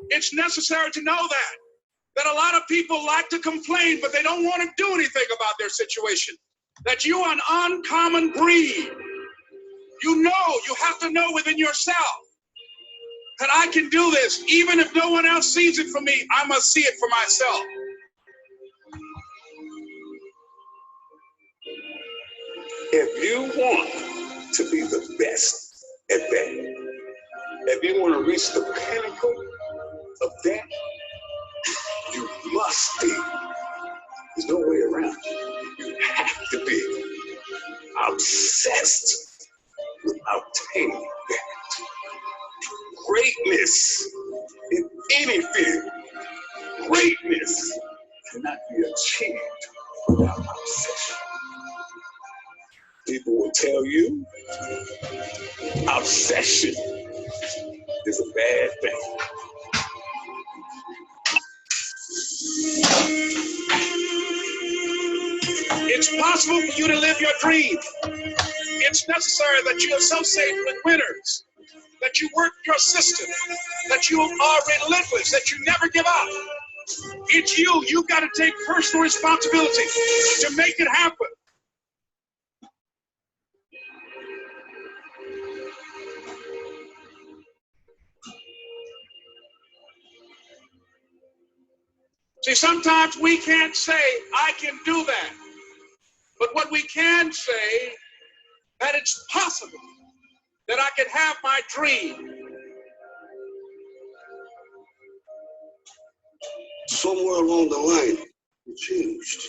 It's necessary to know that a lot of people like to complain, but they don't want to do anything about their situation. That you are an uncommon breed. You know, you have to know within yourself that I can do this. Even if no one else sees it for me, I must see it for myself. If you want to be the best at that, if you want to reach the pinnacle of that, you must be. There's no way around it. You have to be obsessed with obtaining that. Greatness in any field, greatness cannot be achieved without obsession. People will tell you obsession is a bad thing. It's possible for you to live your dream. It's necessary that you associate with winners, that you work your system, that you are relentless, that you never give up. It's you. You've got to take personal responsibility to make it happen. See, sometimes we can't say, I can do that. But what we can say, that it's possible that I can have my dream. Somewhere along the line, you changed.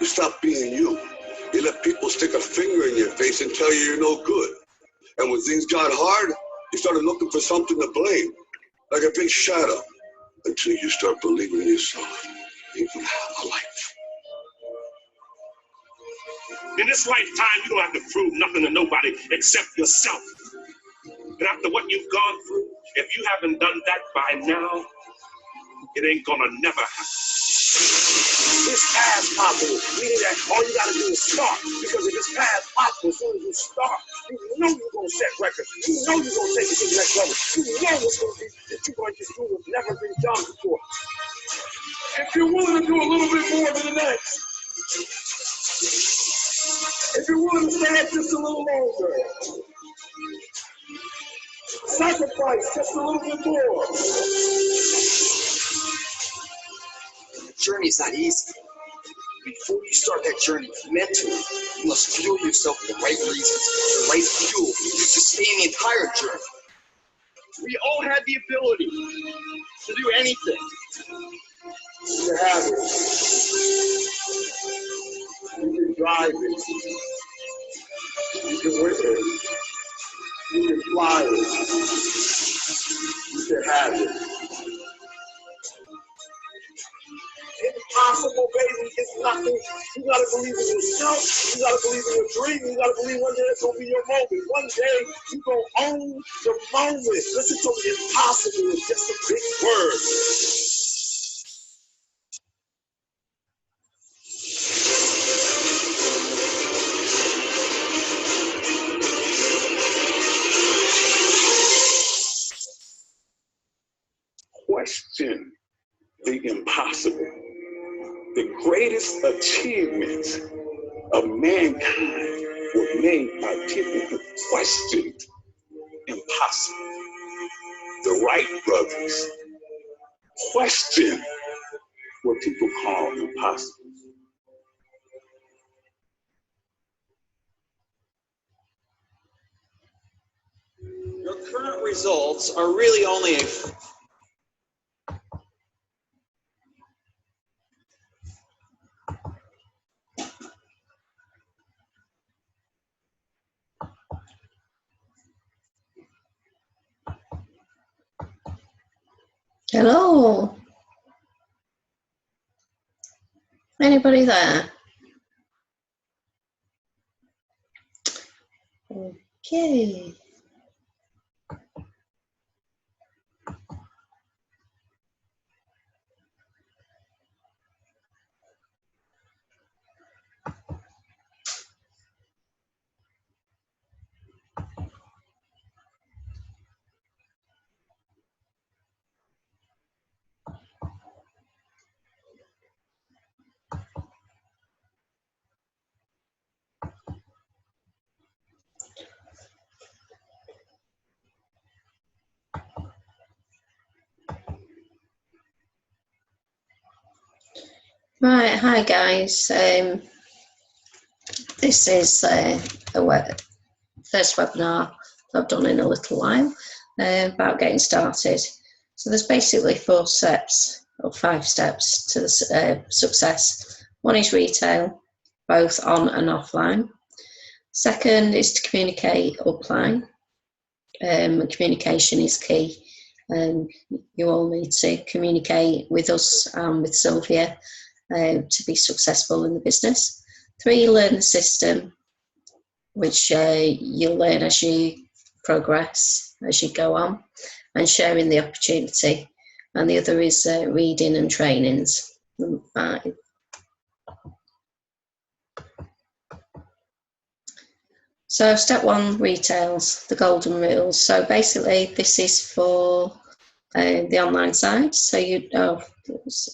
You stopped being you. You let people stick a finger in your face and tell you you're no good. And when things got hard, you started looking for something to blame, like a big shadow, until you start believing in yourself. You can have a life. In this lifetime, you don't have to prove nothing to nobody except yourself. And after what you've gone through, if you haven't done that by now, it ain't gonna never happen. This path's possible, meaning that all you gotta do is start. Because if this path's possible, as soon as you start, you know you're gonna set records. You know you're gonna take it to the next level. You know it's gonna be that you're going to do what's never been done before. If you're willing to do a little bit more than the next, if you're willing to stand just a little longer, sacrifice just a little bit more. The journey's not easy. Before you start that journey mentally, you must fuel yourself with the right reasons, the right fuel to sustain the entire journey. We all have the ability to do anything. You have it. You can drive it. You can whip it. You can fly it. You can have it. Impossible, baby, it's nothing. You gotta believe in yourself. You gotta believe in your dream. You gotta believe one day it's gonna be your moment. One day you gonna own the moment. Listen to me, impossible is just a big word. Question the impossible. The greatest achievements of mankind were made by people who questioned impossible. The Wright brothers questioned what people call impossible. Your current results are really only a Hello? Anybody there? Okay. Right, hi guys. This is first webinar I've done in a little while about getting started. So there's basically 4 steps or 5 steps to the, success. One is retail, both on and offline. Second is to communicate upline. Communication is key. You all need to communicate with us and with Sylvia to be successful in the business. 3, learn the system, which you'll learn as you progress, as you go on, and sharing the opportunity. And the other is reading and trainings. 5. So step 1, retails, the golden rules. So basically this is for the online side. So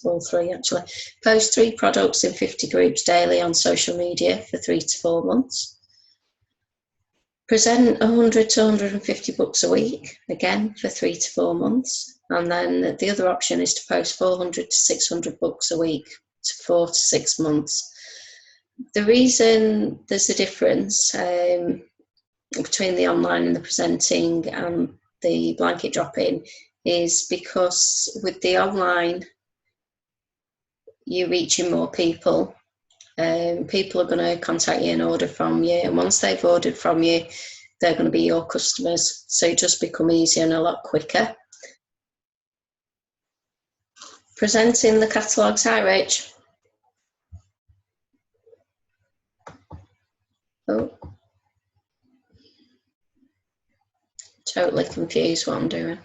all 3 actually. Post 3 products in 50 groups daily on social media for 3 to 4 months. Present 100 to 150 books a week, again for 3 to 4 months. And then the other option is to post 400 to 600 books a week to 4 to 6 months. The reason there's a difference between the online and the presenting and the blanket drop-in is because with the online, you're reaching more people. People are going to contact you and order from you, and once they've ordered from you, they're going to be your customers, so it just become easier and a lot quicker. Presenting the catalogues. Hi Rich. Oh, totally confused what I'm doing.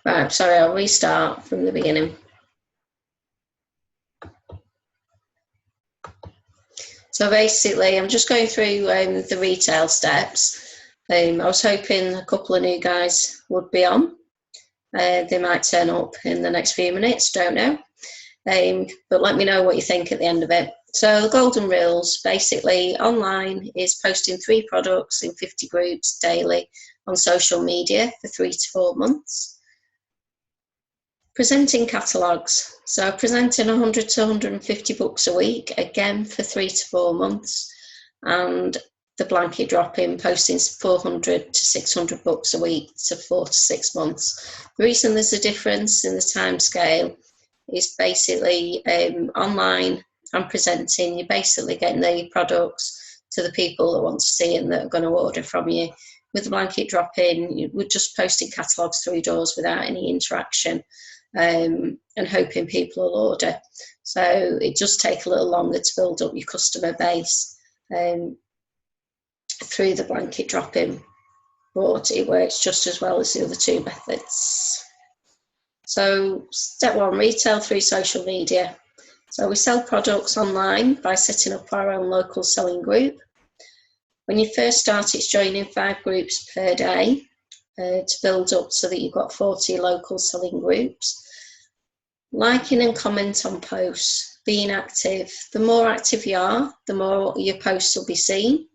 Right, sorry, I'll restart from the beginning. So basically, I'm just going through the retail steps. I was hoping a couple of new guys would be on. They might turn up in the next few minutes, don't know. But let me know what you think at the end of it. So the golden rules, basically online is posting 3 products in 50 groups daily on social media for 3 to 4 months. Presenting catalogues, so presenting 100 to 150 books a week, again for 3 to 4 months. And the blanket drop-in, posting 400 to 600 books a week to 4 to 6 months. The reason there's a difference in the time scale is basically online and presenting, you're basically getting the products to the people that want to see and that are going to order from you. With the blanket drop-in, we're just posting catalogues through doors without any interaction and hoping people will order. So it does take a little longer to build up your customer base through the blanket drop-in, but it works just as well as the other 2 methods. So step 1, retail through social media. So we sell products online by setting up our own local selling group. When you first start, it's joining 5 groups per day to build up so that you've got 40 local selling groups. Liking and comment on posts, being active. The more active you are, the more your posts will be seen,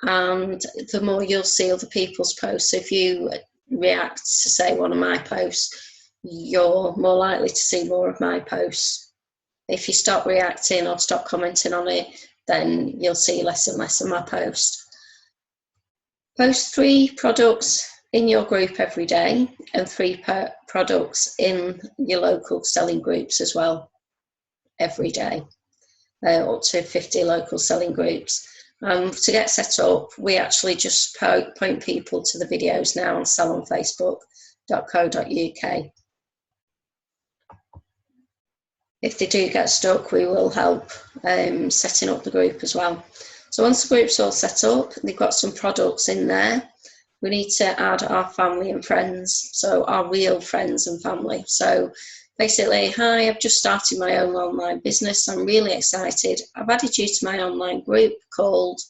and the more you'll see other people's posts. So if you react to, say, one of my posts, you're more likely to see more of my posts. If you stop reacting or stop commenting on it, then you'll see less and less of my posts. Post 3 products in your group every day and 3 products in your local selling groups as well every day, up to 50 local selling groups. To get set up, we actually just point people to the videos now on sellonfacebook.co.uk. If they do get stuck, we will help setting up the group as well. So once the group's all set up, they've got some products in there, we need to add our family and friends, so our real friends and family. So basically, hi, I've just started my own online business. I'm really excited. I've added you to my online group called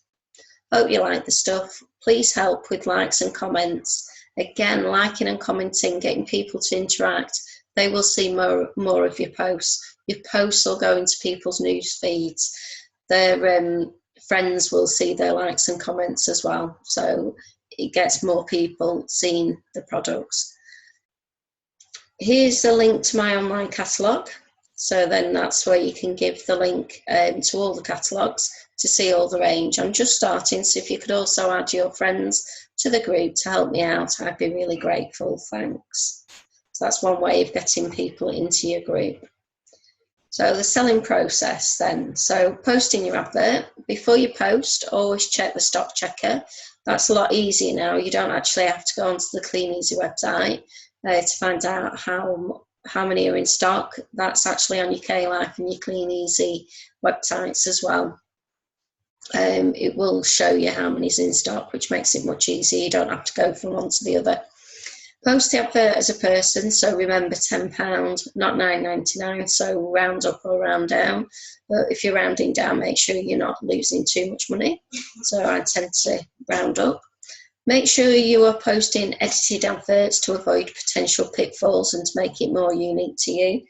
Hope You Like the Stuff. Please help with likes and comments. Again, liking and commenting, getting people to interact. They will see more of your posts. Your posts will go into people's news feeds. Their friends will see their likes and comments as well. So it gets more people seeing the products. Here's a link to my online catalogue. So then that's where you can give the link to all the catalogues to see all the range. I'm just starting, so if you could also add your friends to the group to help me out, I'd be really grateful, thanks. So that's one way of getting people into your group. So the selling process then, so posting your advert. Before you post, always check the stock checker. That's a lot easier now. You don't actually have to go onto the Clean Easy website to find out how many are in stock. That's actually on your K-Life and your Clean Easy websites as well. It will show you how many's in stock, which makes it much easier. You don't have to go from one to the other. Post the advert as a person, so remember £10, not £9.99, so round up or round down. But if you're rounding down, make sure you're not losing too much money. So I tend to round up. Make sure you are posting edited adverts to avoid potential pitfalls and to make it more unique to you.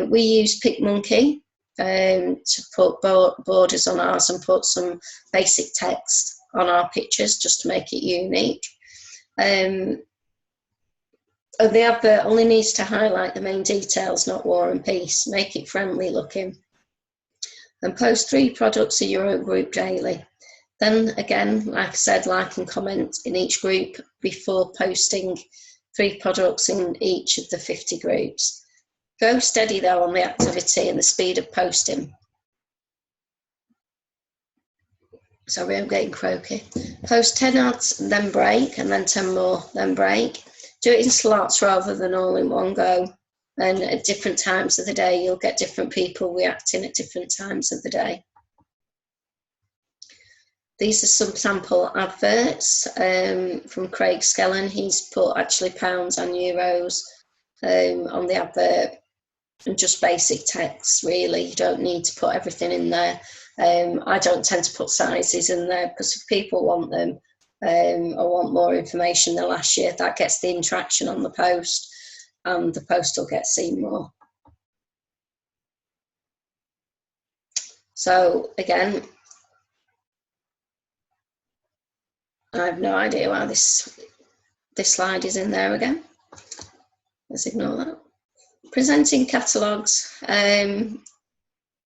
We use PicMonkey to put borders on ours and put some basic text on our pictures just to make it unique. The advert only needs to highlight the main details, not War and Peace. Make it friendly looking. And post 3 products in your own group daily. Then again, like I said, like and comment in each group before posting 3 products in each of the 50 groups. Go steady though on the activity and the speed of posting. Sorry, I'm getting croaky. Post 10 ads, then break, and then 10 more, then break. Do it in slots rather than all in one go. And at different times of the day, you'll get different people reacting at different times of the day. These are some sample adverts from Craig Skellen. He's put actually pounds and euros on the advert, and just basic text really. You don't need to put everything in there. I don't tend to put sizes in there because if people want them or want more information than last year, that gets the interaction on the post and the post will get seen more. So again, I have no idea why this slide is in there again. Let's ignore that. Presenting catalogues.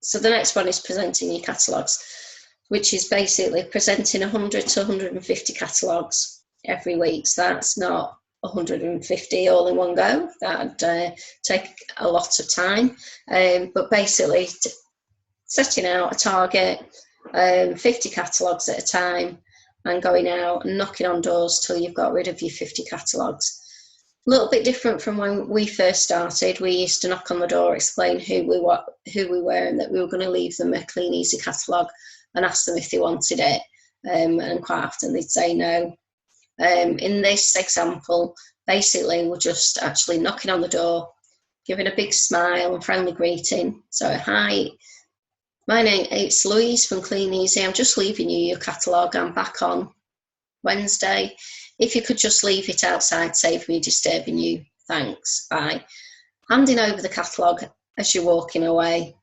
So the next one is presenting your catalogues, which is basically presenting 100 to 150 catalogues every week. So that's not 150 all in one go. That'd take a lot of time. But basically setting out a target, 50 catalogues at a time, and going out and knocking on doors till you've got rid of your 50 catalogues. A little bit different from when we first started. We used to knock on the door, explain who we were, and that we were going to leave them a Clean Easy catalogue and ask them if they wanted it. And quite often they'd say no. In this example, basically we're just actually knocking on the door, giving a big smile and friendly greeting. So, hi, my name is Louise from Clean Easy. I'm just leaving you your catalogue. I'm back on Wednesday. If you could just leave it outside, save me disturbing you. Thanks. Bye. Handing over the catalogue as you're walking away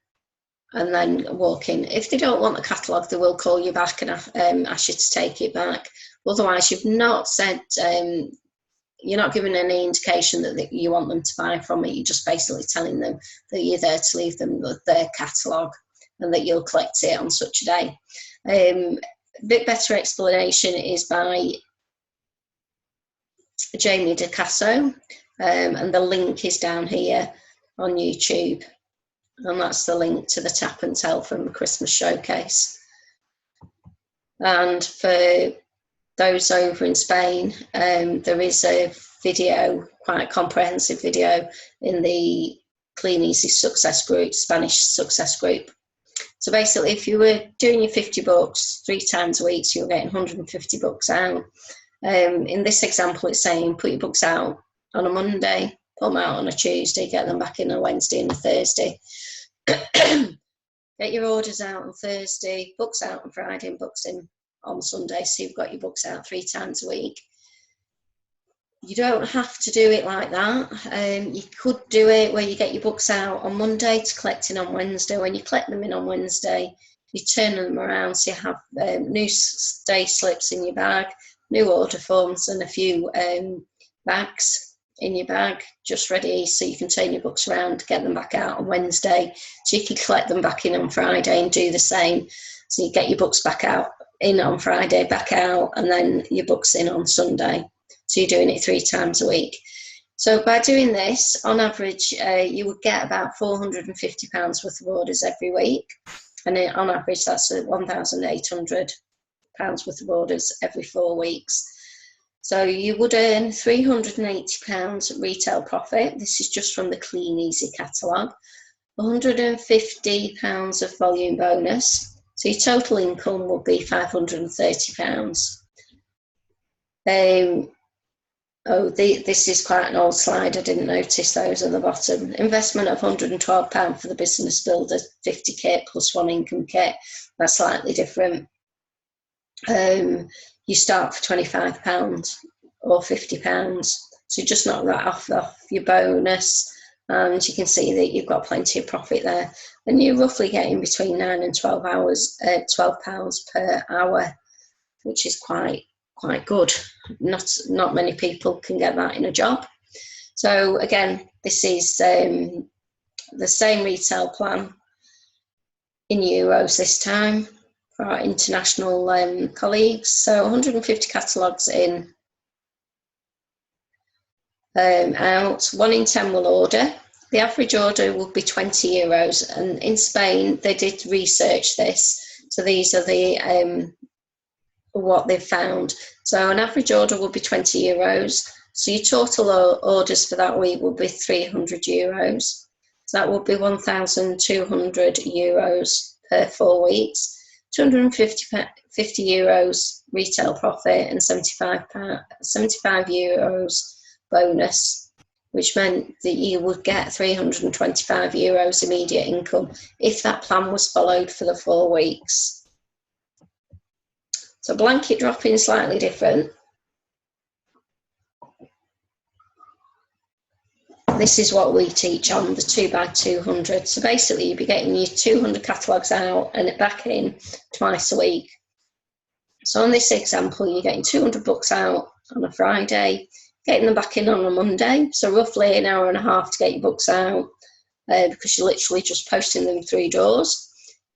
and then walking. If they don't want the catalogue, they will call you back and ask you to take it back. Otherwise, you've not said, you're not giving any indication that you want them to buy from it. You're just basically telling them that you're there to leave them their catalogue and that you'll collect it on such a day. A bit better explanation is by Jamie DeCasso, and the link is down here on YouTube, and that's the link to the Tap and Tell from the Christmas Showcase. And for those over in Spain, there is a video, quite a comprehensive video, in the Clean Easy Success Group, Spanish Success Group. So basically, if you were doing your 50 books 3 times a week, so you're getting 150 books out. In this example, it's saying put your books out on a Monday, put them out on a Tuesday, get them back in on a Wednesday and a Thursday. Get your orders out on Thursday, books out on Friday and books in on Sunday, so you've got your books out 3 times a week. You don't have to do it like that. You could do it where you get your books out on Monday to collect in on Wednesday. When you collect them in on Wednesday, you turn them around so you have new day slips in your bag, new order forms and a few bags in your bag, just ready, so you can turn your books around, get them back out on Wednesday, so you can collect them back in on Friday and do the same. So you get your books back out in on Friday, back out, and then your books in on Sunday. So you're doing it 3 times a week. So by doing this, on average, you would get about £450 worth of orders every week. And on average, that's £1,800 worth of orders every 4 weeks. So you would earn £380 retail profit. This is just from the Clean Easy catalogue. £150 of volume bonus. So your total income will be £530. This is quite an old slide. I didn't notice those at the bottom. Investment of £112 for the business builder 50 kit plus 1 income kit. That's slightly different. You start for £25 or £50. So you just knock that off your bonus, and you can see that you've got plenty of profit there. And you're roughly getting between 9 and 12 hours, £12 per hour, which is quite good. Not many people can get that in a job. So again, this is the same retail plan in euros this time for our international colleagues. So 150 catalogues in, out. 1 in 10 will order. The average order will be €20, and in Spain they did research this. So these are the what they've found. So an average order will be €20. So your total orders for that week will be €300. So that will be €1,200 per 4 weeks. €250 retail profit and €75 bonus, which meant that you would get €325 immediate income if that plan was followed for the 4 weeks. So blanket drop-in is slightly different. This is what we teach on the 2x200. So basically you'll be getting your 200 catalogues out and back in twice a week. So on this example, you're getting 200 books out on a Friday, getting them back in on a Monday. So roughly an hour and a half to get your books out because you're literally just posting them through doors.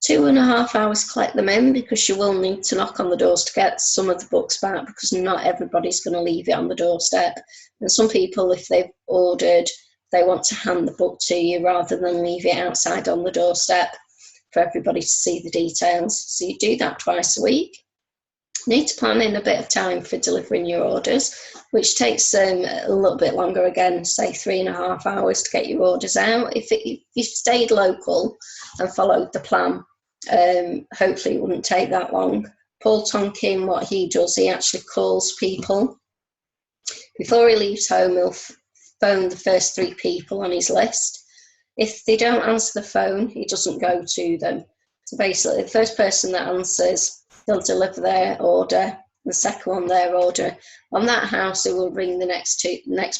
2.5 hours collect them in, because you will need to knock on the doors to get some of the books back, because not everybody's going to leave it on the doorstep. And some people, if they've ordered, they want to hand the book to you rather than leave it outside on the doorstep for everybody to see the details. So you do that twice a week. You need to plan in a bit of time for delivering your orders, which takes a little bit longer, again, say 3.5 hours to get your orders out. If you stayed local and followed the plan, hopefully it wouldn't take that long. Paul Tonkin, what he does, he actually calls people. Before he leaves home, he'll phone the first 3 people on his list. If they don't answer the phone, he doesn't go to them. So basically, the first person that answers, he'll deliver their order, the second one their order. On that house, he will ring the next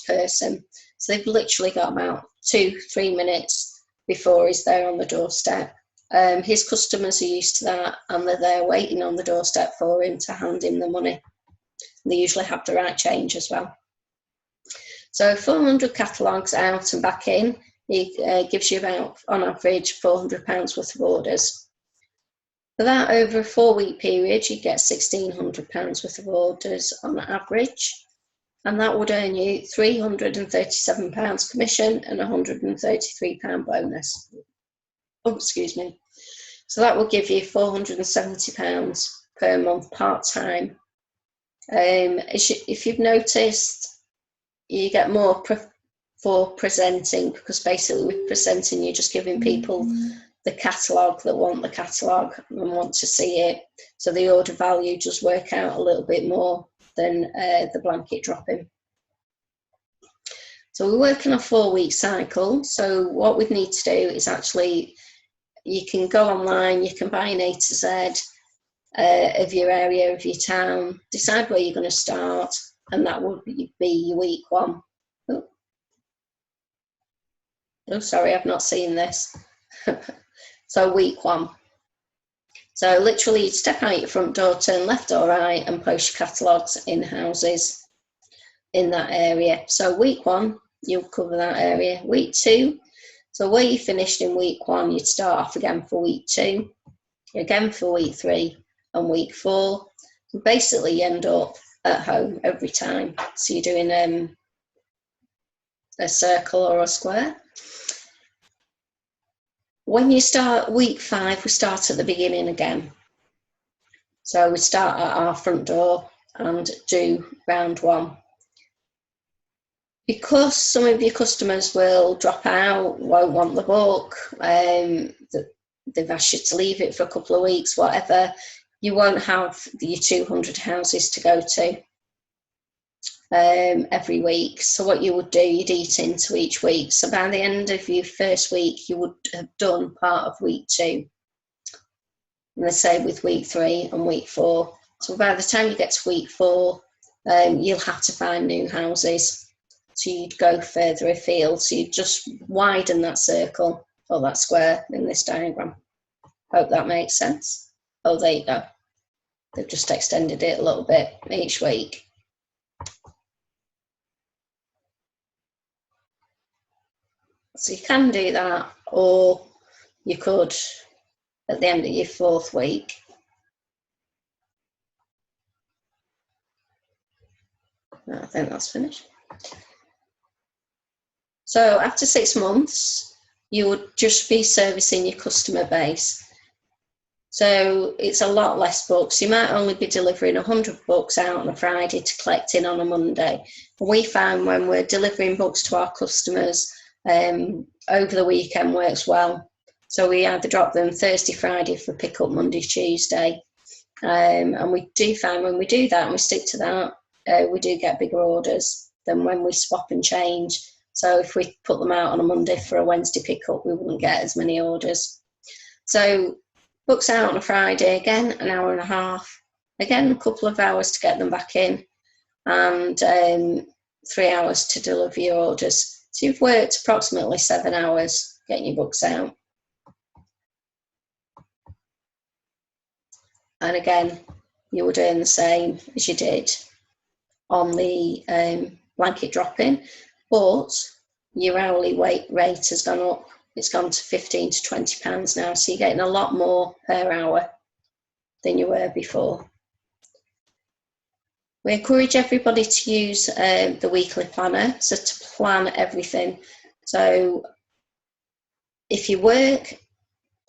person. So they've literally got about 2-3 minutes before he's there on the doorstep. His customers are used to that, and they're there waiting on the doorstep for him to hand him the money. They usually have the right change as well. So 400 catalogues out and back in, he gives you about, on average, £400 worth of orders. For that, over a 4-week period, you get £1,600 worth of orders on average, and that would earn you £337 commission and £133 bonus. Oh, excuse me. So that will give you £470 per month part-time. If you've noticed, you get more for presenting, because basically with presenting, you're just giving people the catalogue that want the catalogue and want to see it. So the order value does work out a little bit more than the blanket drop-in. So we work in a 4-week cycle. So what we need to do is actually, you can go online, you can buy an A to Z of your area, of your town, decide where you're going to start, and that would be your week 1. Oh, sorry, I've not seen this. So week 1. So literally, you step out your front door, turn left or right, and post your catalogues in houses in that area. So week 1, you'll cover that area. Week 2, so where you finished in week 1, you'd start off again for week 2, again for week 3 and week 4. So basically you end up at home every time. So you're doing a circle or a square. When you start week 5, we start at the beginning again. So we start at our front door and do round 1. Because some of your customers will drop out, won't want the book, they've asked you to leave it for a couple of weeks, whatever, you won't have your 200 houses to go to every week. So what you would do, you'd eat into each week. So by the end of your first week, you would have done part of week 2. And the same with week 3 and week 4. So by the time you get to week 4, you'll have to find new houses. So you'd go further afield. So you'd just widen that circle or that square in this diagram. Hope that makes sense. Oh, there you go. They've just extended it a little bit each week. So you can do that, or you could, at the end of your 4th week, I think that's finished. So after 6 months, you would just be servicing your customer base. So it's a lot less books. You might only be delivering 100 books out on a Friday to collect in on a Monday. And we find when we're delivering books to our customers, over the weekend works well. So we either drop them Thursday, Friday for pick up Monday, Tuesday. And we do find when we do that and we stick to that, we do get bigger orders than when we swap and change. So if we put them out on a Monday for a Wednesday pickup, we wouldn't get as many orders. So books out on a Friday, again, an hour and a half, again, a couple of hours to get them back in, and 3 hours to deliver your orders. So you've worked approximately 7 hours getting your books out. And again, you would earn the same as you did on the blanket drop-in, but your hourly rate has gone up. It's gone to £15 to £20 now, so you're getting a lot more per hour than you were before. We encourage everybody to use the weekly planner, so to plan everything. So if you work,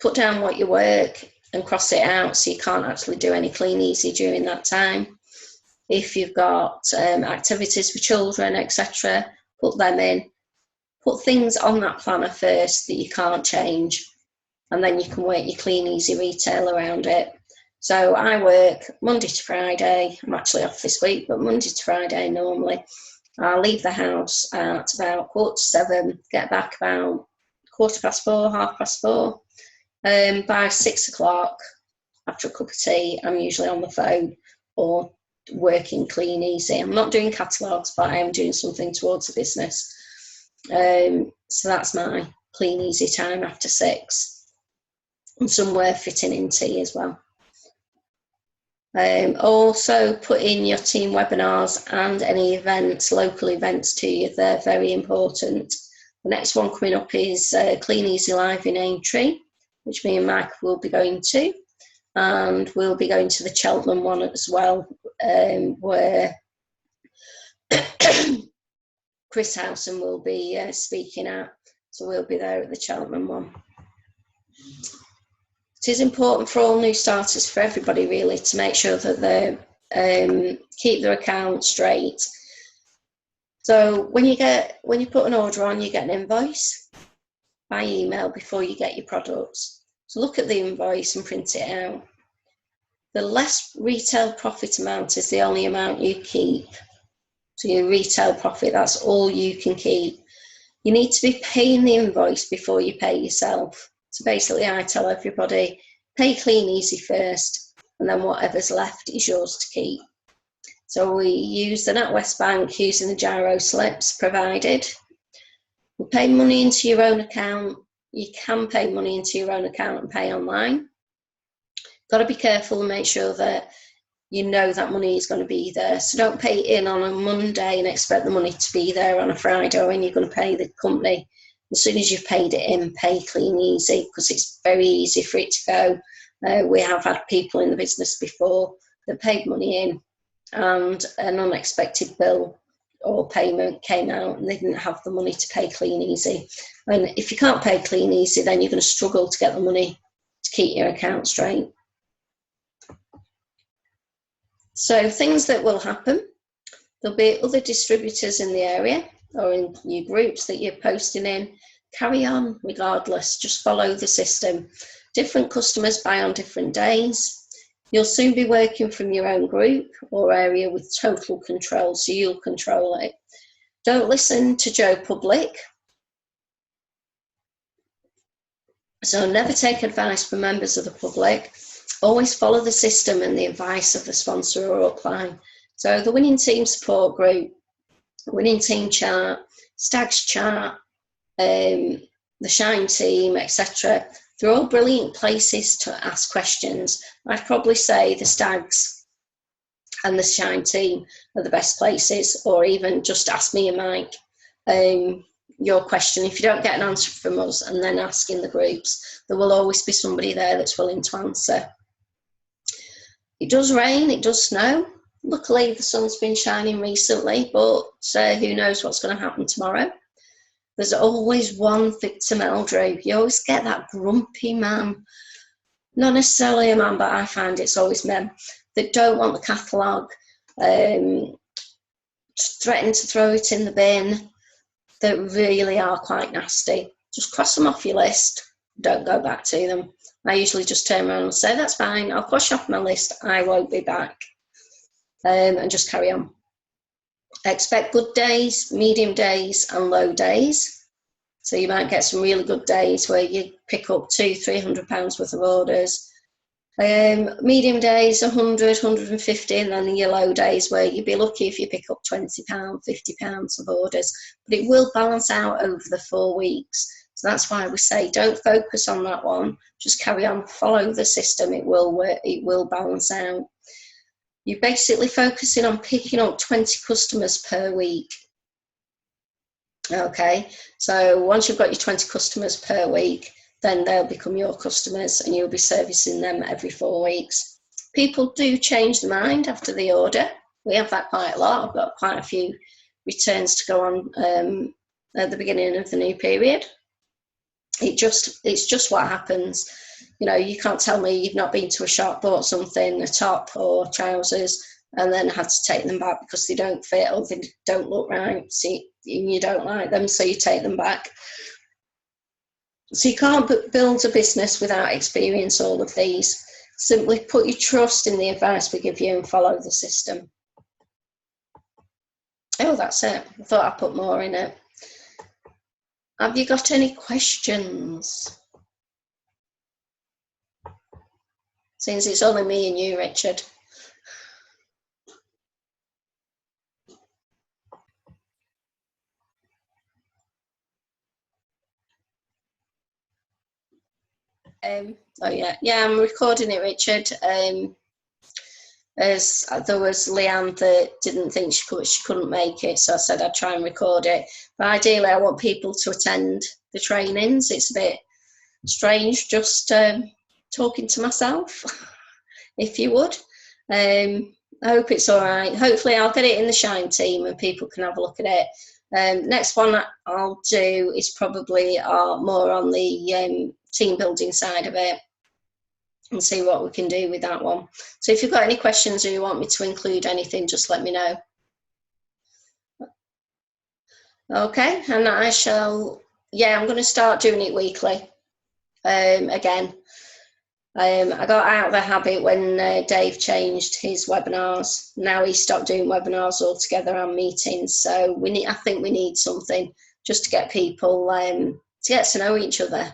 put down what you work and cross it out so you can't actually do any clean easy during that time. If you've got activities for children, etc., put them in. Put things on that planner first that you can't change, and then you can work your clean easy retail around it. So I work Monday to Friday. I'm actually off this week, but Monday to Friday normally. I leave the house at about 7:15, get back about 4:15, 4:30. By 6 o'clock, after a cup of tea, I'm usually on the phone or working clean easy. I'm not doing catalogues, but I am doing something towards the business. So that's my clean easy time after 6, and somewhere fitting in tea as well. Also put in your team webinars and any events, local events to you. They're very important. The next one coming up is Clean Easy Live in Aintree, which me and Mike will be going to, and we'll be going to the Cheltenham one as well, where Chris Howson will be speaking at, so we'll be there at the Cheltenham one. It is important for all new starters, for everybody really, to make sure that they keep their account straight. So when you put an order on, you get an invoice by email before you get your products. So look at the invoice and print it out. The less retail profit amount is the only amount you keep. So your retail profit, that's all you can keep. You need to be paying the invoice before you pay yourself. So basically I tell everybody, pay clean easy first, and then whatever's left is yours to keep. So we use the NatWest Bank using the gyro slips provided. We pay money into your own account. You can pay money into your own account and pay online. Got to be careful and make sure that you know that money is going to be there. So don't pay it in on a Monday and expect the money to be there on a Friday when you're going to pay the company. As soon as you've paid it in, pay clean easy, because it's very easy for it to go. We have had people in the business before that paid money in and an unexpected bill or payment came out and they didn't have the money to pay clean easy. And if you can't pay clean easy, then you're going to struggle to get the money to keep your account straight. So things that will happen, there'll be other distributors in the area or in your groups that you're posting in. Carry on regardless, just follow the system. Different customers buy on different days. You'll soon be working from your own group or area with total control, so you'll control it. Don't listen to Joe Public. So never take advice from members of the public. Always follow the system and the advice of the sponsor or upline. So the winning team support group, winning team chart, Stags chart, the Shine team, etc. They're all brilliant places to ask questions. I'd probably say the Stags and the Shine team are the best places, or even just ask me and Mike your question. If you don't get an answer from us and then ask in the groups, there will always be somebody there that's willing to answer. It does rain, it does snow. Luckily the sun's been shining recently, but who knows what's going to happen tomorrow. There's always one victim, Eldrew. You always get that grumpy man, not necessarily a man, but I find it's always men that don't want the catalogue, threaten to throw it in the bin, that really are quite nasty. Just cross them off your list, don't go back to them. I usually just turn around and say, that's fine, I'll cross you off my list, I won't be back, and just carry on. Expect good days, medium days and low days. So you might get some really good days where you pick up £200-300 worth of orders. Medium days, 100, 150, and then your low days where you'd be lucky if you pick up £20, £50 of orders. But it will balance out over the 4 weeks. So that's why we say don't focus on that one. Just carry on, follow the system. It will work, it will balance out. You're basically focusing on picking up 20 customers per week. Okay, so once you've got your 20 customers per week, then they'll become your customers and you'll be servicing them every 4 weeks. People do change their mind after the order. We have that quite a lot. I've got quite a few returns to go on at the beginning of the new period. It's just what happens. You know, you can't tell me you've not been to a shop, bought something, a top or trousers, and then had to take them back because they don't fit or they don't look right. So you don't like them, so you take them back. So you can't build a business without experience all of these. Simply put your trust in the advice we give you and follow the system. Oh, that's it. I thought I'd put more in it. Have you got any questions? Since it's only me and you, Richard. Oh yeah, I'm recording it, Richard. As there was Leanne that didn't think she couldn't make it, so I said I'd try and record it. But ideally, I want people to attend the trainings. It's a bit strange just talking to myself, if you would. I hope it's all right. Hopefully, I'll get it in the Shine team and people can have a look at it. Next one I'll do is probably more on the team building side of it and see what we can do with that one. So if you've got any questions or you want me to include anything, just let me know. Okay, and I shall, I'm going to start doing it weekly again. I got out of the habit when Dave changed his webinars. Now he stopped doing webinars altogether and meetings. So I think we need something just to get people to get to know each other.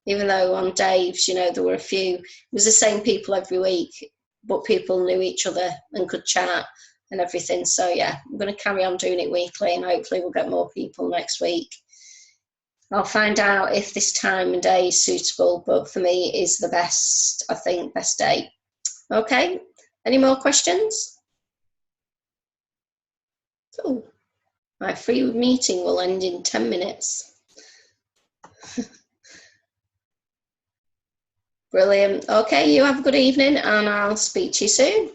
Even though on Dave's, there were a few, it was the same people every week, but people knew each other and could chat and everything. So yeah, I'm going to carry on doing it weekly and hopefully we'll get more people next week. I'll find out if this time and day is suitable, but for me it is the best, I think, best day. Okay, Any more questions? Oh, my free meeting will end in 10 minutes. Brilliant. Okay, you have a good evening and I'll speak to you soon.